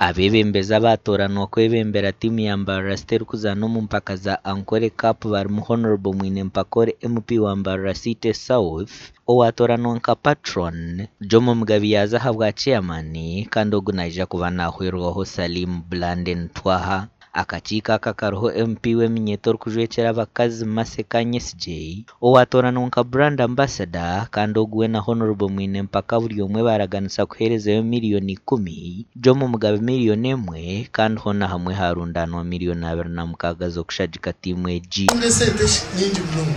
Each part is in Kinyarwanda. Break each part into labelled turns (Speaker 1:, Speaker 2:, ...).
Speaker 1: Abebembeza batoranwa kwebembera timu ya Mbarara City kuzana omu mpaka za Ankole Cup barimu Honorable Mwinempakore MP wa Mbarara City South owatoranwa nka patron, Jomo Mugabi yaza habwa chairman kandi ogu naija kuba nahwirwaho Salim Blanden Twaha. Akakiiko aka kariho MP w'eminyeto orikujwekera abakazi Maseka Nyesije owatoranwa nka brand ambassador kandi ogu we na Honorable Mwinempaka buri omwe baraganisa kuherezayo miliyoni 10, Jomo Mugabe miliyoni 1 kandi ho na hamwe harundanwa miliyoni 26 z'okushagika timu egi.
Speaker 2: Sente nyingi muno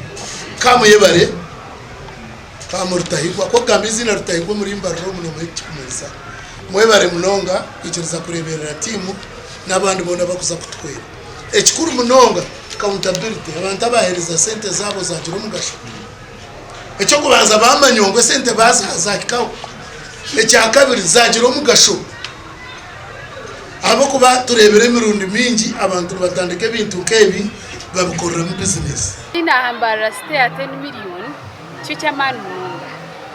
Speaker 2: kamuyebare kamurutahigwa ko gambe izina rutahigwa muri Mbarara muno mukikumeza mwebare munonga ikiriza kureberera timu n'abandi bona bakuza kutwera ekikuru munonga accountability abantu abahereza sente zabo zagira umugasho ecyo kubanza bamanyongwe sente bazakikaho ecyakabiri zagira umugasho abo kuba turebere mirundi mingi abantu batandike bintu kebi babukorera mu business
Speaker 3: ina Mbarara City ya 10 million cyo cyamani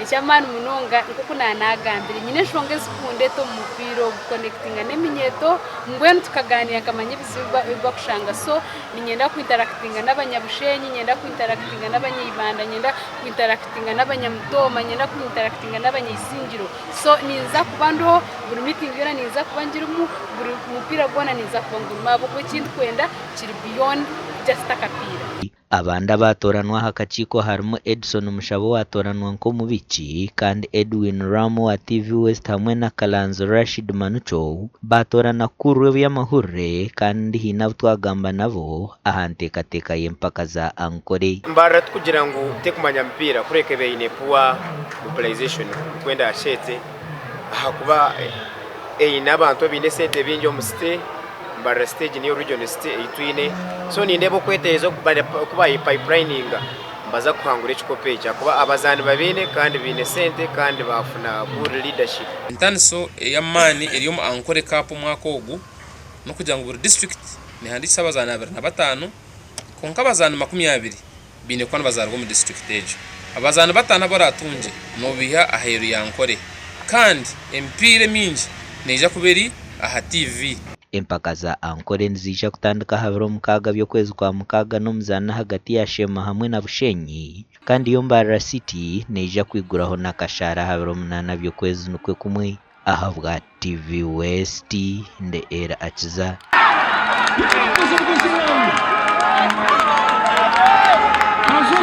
Speaker 3: Echamani munonga ikuko nanagambira nyine shonge sikunde to mupiro connectinga neminyeto ngwenu tukaganira kamanye biziba kushanga so ninyenda ku interactinga n'abanyabushenyi nyenda ku interactinga n'abanyibanda nyenda ku interactinga n'abanyamutoma nyenda ku interactinga n'abanyisingiro so niza kubando buri meeting yona niza kubangira buri mupira bwana niza kubanguma abo ko kindi kwenda kiri beyond just akapira.
Speaker 1: Abanda batoranwa hakakiiko harimo Edson Mushabo watoranwa nko mubiki kandi Edwin Ramo wa TV West hamwe na Kalanzo Rashid Manucho batorana kuru y'amahurre kandi hina twagamba nabo ahantekateka y'empaka za Ankole.
Speaker 4: Mbarara kugira ngo tekumanya mpira kureke beine puwa mobilization kwenda ashete hakuba n'abantu bine sente binjo mu city Mbarara stage niyo region city itwine so nindebo kwetezo kuba pipelininga mbaza kuhangura ekikope kuba abazani babine kandi bine sente kandi bafuna good leadership
Speaker 5: intanso yamani eri mu Ankole Cup mwaka ogu no kugira ngo buri district ni handitse abazani 25 konka abazani 20 bine kwana bazarwa mu district ejo abazani 5 baratunje no biha aheru ya Ankole kandi empire mingi neja kuberi aha TV.
Speaker 1: Empaka za Ankole nzija kutandika habiro mukaga by'okwezi kwa mukaga n'omuzana hagati ya Shema hamwe na Bushenyi kandi yo Mbarara City neija kwiguraho nakashara habiro 8 by'okwezi nukwe kumwe ahabwa TV West nde era akiza